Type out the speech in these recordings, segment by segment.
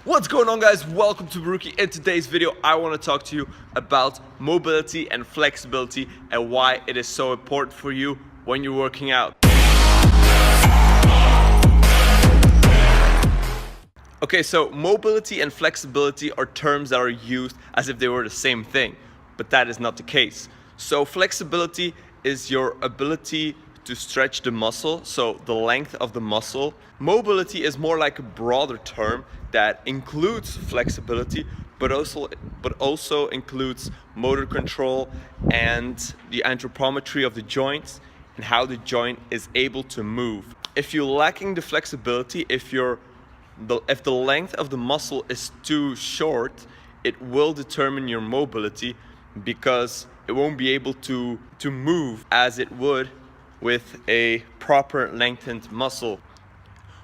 What's going on, guys? Welcome to Barrookie. In today's video I want to talk to you about mobility and flexibility and why it is so important for you when you're working out. Okay, so mobility and flexibility are terms that are used as if they were the same thing, but that is not the case. So flexibility is your ability to stretch the muscle, so the length of the muscle. Mobility is more like a broader term that includes flexibility, but also includes motor control and the anthropometry of the joints and how the joint is able to move. If you're lacking the flexibility, if the length of the muscle is too short, it will determine your mobility because it won't be able to move as it would with a proper lengthened muscle.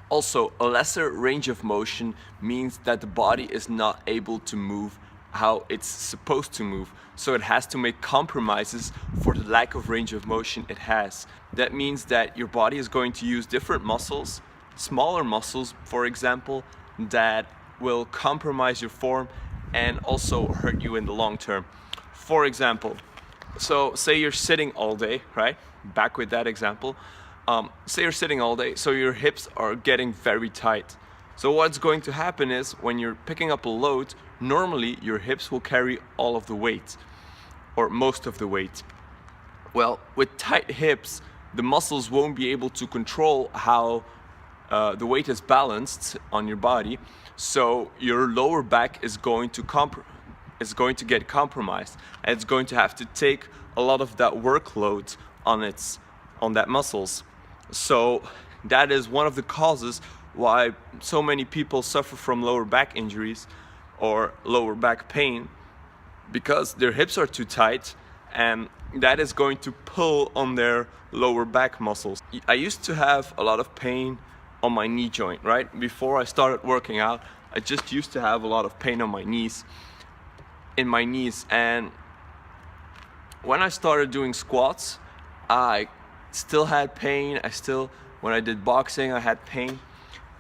Also, a lesser range of motion means that the body is not able to move how it's supposed to move. So it has to make compromises for the lack of range of motion it has. That means that your body is going to use different muscles, smaller muscles, for example, that will compromise your form and also hurt you in the long term. For example, so say you're sitting all day, right? Back with that example. Say you're sitting all day, so your hips are getting very tight. So what's going to happen is when you're picking up a load, normally your hips will carry all of the weight or most of the weight. Well, with tight hips, the muscles won't be able to control how the weight is balanced on your body. So your lower back is going to get compromised, and it's going to have to take a lot of that workload on that muscles. So that is one of the causes why so many people suffer from lower back injuries or lower back pain, because their hips are too tight and that is going to pull on their lower back muscles. I used to have a lot of pain on my knee joint, right? Before I started working out, I just used to have a lot of pain on my knees, and when I started doing squats, I still had pain. When I did boxing, I had pain.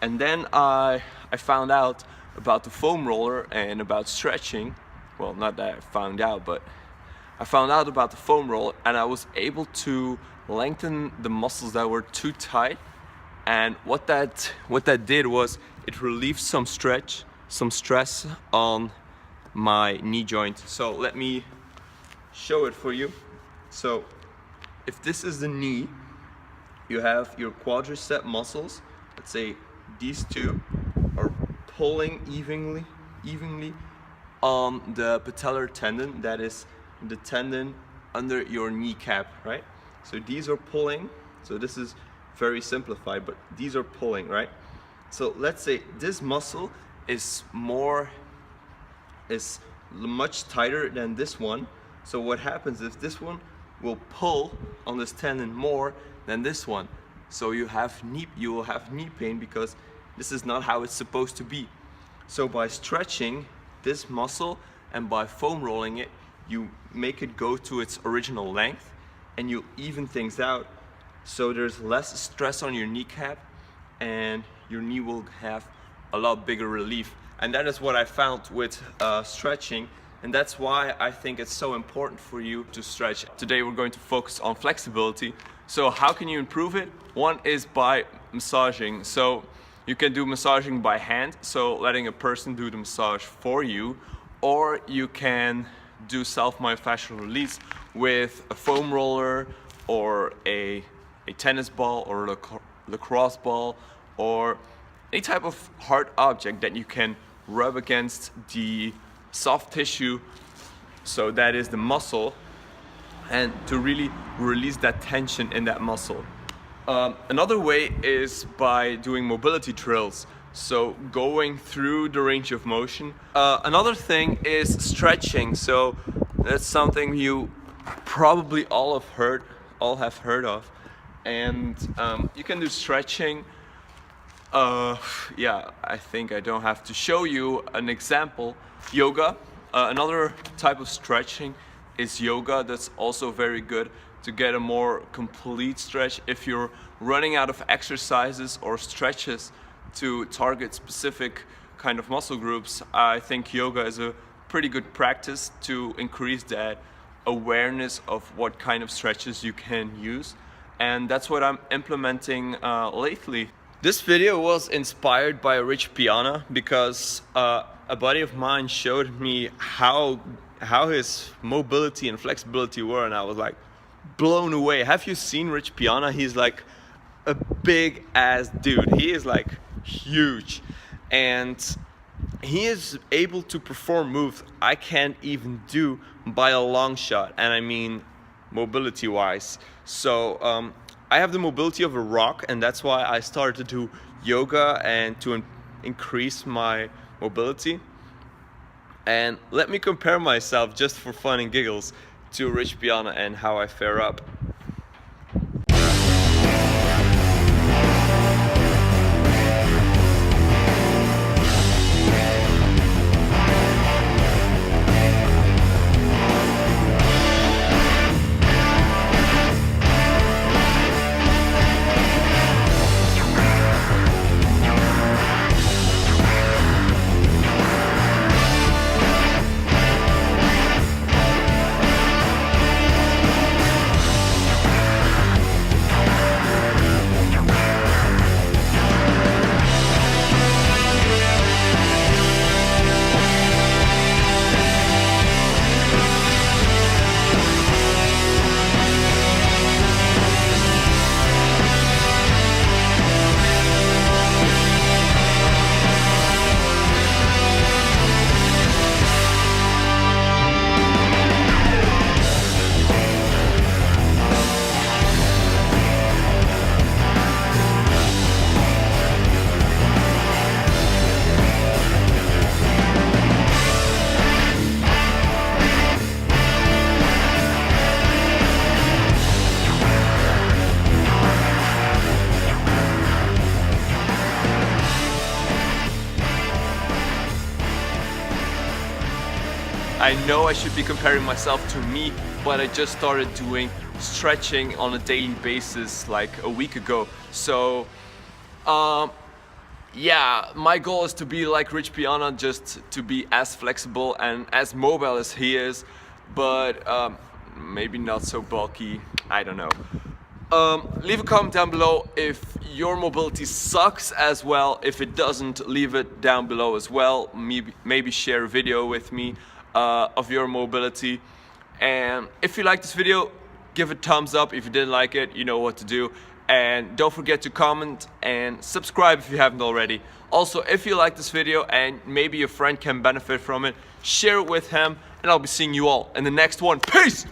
And then I found out about the foam roller and about stretching. Well, not that I found out, but I found out about the foam roller, and I was able to lengthen the muscles that were too tight. And what that did was it relieved some stress on my knee joint. So let me show it for you. So if this is the knee, you have your quadricep muscles. Let's say these two are pulling evenly on the patellar tendon, that is the tendon under your kneecap, right? So these are pulling. So this is very simplified, but these are pulling, right? So let's say this muscle is much tighter than this one. So what happens is this one will pull on this tendon more than this one. So you will have knee pain because this is not how it's supposed to be. So by stretching this muscle and by foam rolling it, you make it go to its original length and you even things out. So there's less stress on your kneecap and your knee will have a lot bigger relief. And that is what I found with stretching. And that's why I think it's so important for you to stretch. Today we're going to focus on flexibility. So how can you improve it? One is by massaging. So you can do massaging by hand, so letting a person do the massage for you, or you can do self-myofascial release with a foam roller or a tennis ball or a lacrosse ball or any type of hard object that you can rub against the soft tissue, so that is the muscle, and to really release that tension in that muscle. Another way is by doing mobility drills, so going through the range of motion. Another thing is stretching. So that's something you probably all have heard of, and you can do stretching. Yeah, I think I don't have to show you an example. Yoga, another type of stretching is yoga. That's also very good to get a more complete stretch if you're running out of exercises or stretches to target specific kind of muscle groups, I think yoga is a pretty good practice to increase that awareness of what kind of stretches you can use. And that's what I'm implementing lately. This video was inspired by Rich Piana because a buddy of mine showed me how his mobility and flexibility were, and I was like blown away. Have you seen Rich Piana? He's like a big ass dude. He is like huge, and he is able to perform moves I can't even do by a long shot, and I mean mobility wise. So I have the mobility of a rock, and that's why I started to do yoga and to increase my mobility. And let me compare myself, just for fun and giggles, to Rich Piana and how I fare up. I know I should be comparing myself to me, but I just started doing stretching on a daily basis like a week ago. So yeah, my goal is to be like Rich Piana, just to be as flexible and as mobile as he is, but maybe not so bulky. I don't know. Leave a comment down below if your mobility sucks as well. If it doesn't, leave it down below as well. Maybe share a video with me of your mobility. And if you like this video, give it a thumbs up. If you didn't like it, you know what to do. And don't forget to comment and subscribe if you haven't already. Also, if you like this video and maybe your friend can benefit from it, share it with him, and I'll be seeing you all in the next one. Peace!